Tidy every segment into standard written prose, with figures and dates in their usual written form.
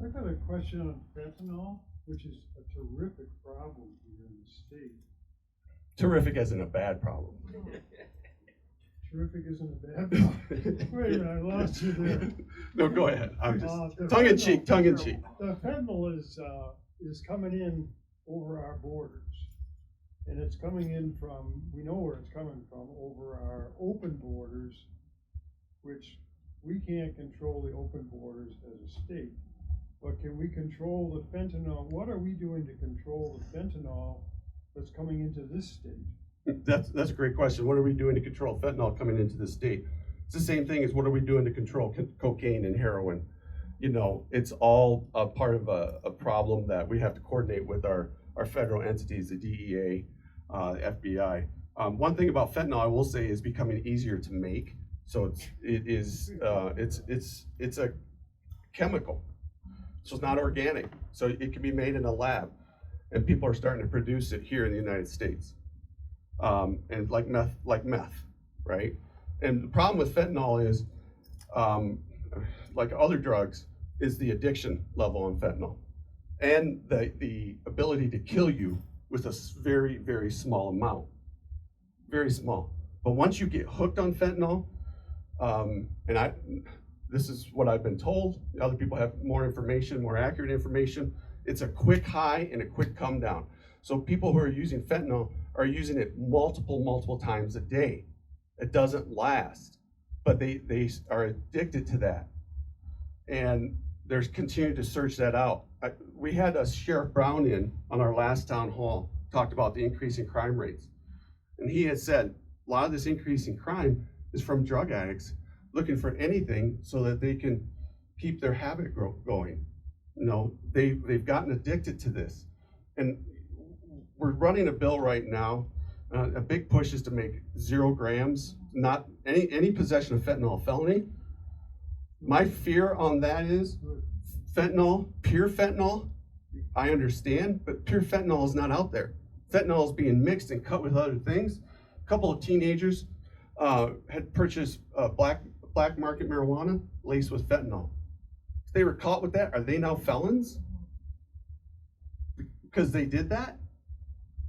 I got a question on fentanyl, which is a terrific problem here in the state. Terrific isn't a bad problem. Terrific isn't a bad problem. Wait a minute, I lost you there. No, go ahead. I'm just The tongue in cheek. The fentanyl is coming in over our borders. And it's coming in from, we know where it's coming from, over our open borders, which we can't control the open borders as a state. But can we control the fentanyl? What are we doing to control the fentanyl that's coming into this state? That's a great question. What are we doing to control fentanyl coming into the state? It's the same thing as what are we doing to control cocaine and heroin? You know, it's all a part of a problem that we have to coordinate with our federal entities, the DEA, FBI. One thing about fentanyl I will say is becoming easier to make. So it's a chemical. So it's not organic. So it can be made in a lab, and people are starting to produce it here in the United States. And like meth, right? And the problem with fentanyl is, like other drugs, is the addiction level on fentanyl, and the ability to kill you with a very, very small amount, very small. But once you get hooked on fentanyl, this is what I've been told. Other people have more information, more accurate information. It's a quick high and a quick come down. So people who are using fentanyl are using it multiple times a day. It doesn't last, but they are addicted to that. And there's continuing to search that out. We had a Sheriff Brown in on our last town hall, talked about the increase in crime rates. And he had said, a lot of this increase in crime is from drug addicts looking for anything so that they can keep their habit going. You know, they've gotten addicted to this. And we're running a bill right now. A big push is to make 0 grams, not any possession of fentanyl a felony. My fear on that is fentanyl, pure fentanyl, I understand, but pure fentanyl is not out there. Fentanyl is being mixed and cut with other things. A couple of teenagers had purchased black market marijuana laced with fentanyl. If they were caught with that, are they now felons? Because they did that?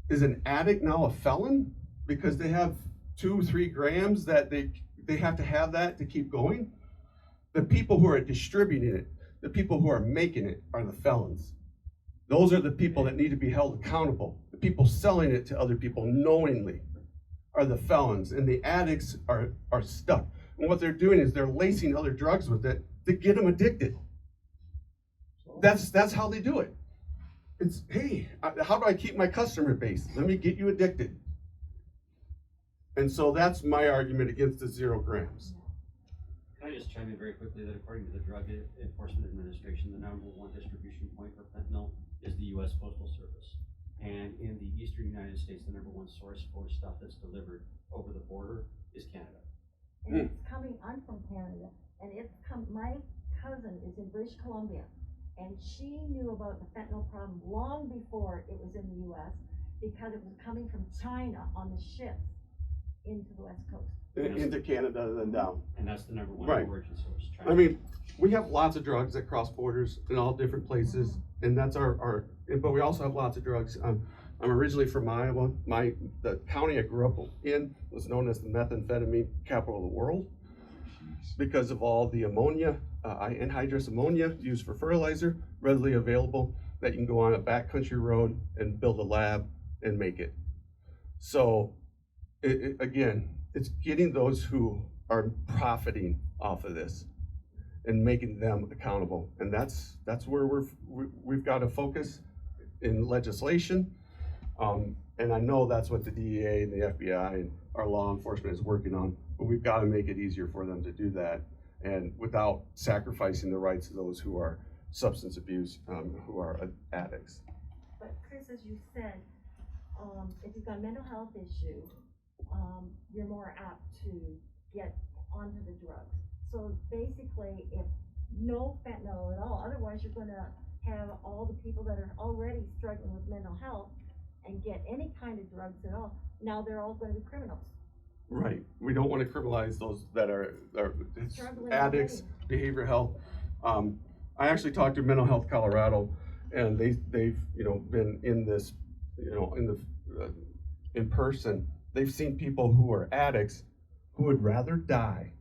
Is an addict now a felon? Because they have 2-3 grams that they have to have that to keep going? The people who are distributing it, the people who are making it are the felons. Those are the people that need to be held accountable. The people selling it to other people knowingly are the felons, and the addicts are stuck. And what they're doing is they're lacing other drugs with it to get them addicted. That's how they do it. It's, hey, how do I keep my customer base? Let me get you addicted. And so that's my argument against the 0 grams. Can I just chime in very quickly that according to the Drug Enforcement Administration, the #1 distribution point for fentanyl is the U.S. Postal Service. And in the eastern United States, the #1 source for stuff that's delivered over the border is Canada. And it's coming, I'm from Canada, and my cousin is in British Columbia, and she knew about the fentanyl problem long before it was in the U.S. because it was coming from China on the ships into the West Coast. Into Canada and down. And that's the #1 Right. origin source. China. I mean, we have lots of drugs that cross borders in all different places, and that's but we also have lots of drugs. I'm originally from Iowa. The county I grew up in was known as the methamphetamine capital of the world because of all the ammonia, anhydrous ammonia used for fertilizer, readily available, that you can go on a backcountry road and build a lab and make it. So, again, it's getting those who are profiting off of this and making them accountable. And that's where we've got to focus in legislation. And I know that's what the DEA and the FBI and our law enforcement is working on, but we've got to make it easier for them to do that, and without sacrificing the rights of those who are substance abuse, who are addicts. But Chris, as you said, if you've got a mental health issue, you're more apt to get onto the drugs. So basically, if no fentanyl at all, otherwise you're going to have all the people that are already struggling with mental health and get any kind of drugs at all. Now they're all going to be criminals. Right. We don't want to criminalize those that are Struggling addicts, already. behavioral health. I actually talked to Mental Health Colorado, and they've, you know, been in this, you know, in person. They've seen people who are addicts who would rather die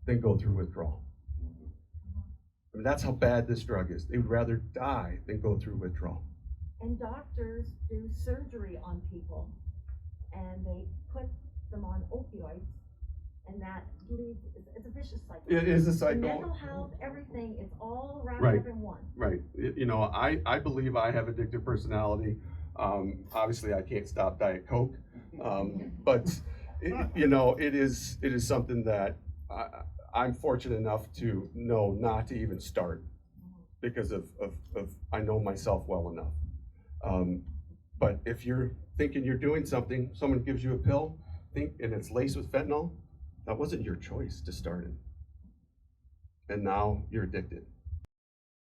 than go through withdrawal. I mean, that's how bad this drug is. They would rather die than go through withdrawal. And doctors do surgery on people, and they put them on opioids, and that leads, it's a vicious cycle. It is a The cycle. mental health, everything, it's all wrapped Right. up in one. Right. You know, I believe I have addictive personality. Obviously, I can't stop Diet Coke, but you know, it is something that I'm fortunate enough to know not to even start because of I know myself well enough. But if you're thinking you're doing something, someone gives you a pill, and it's laced with fentanyl, that wasn't your choice to start it, and now you're addicted.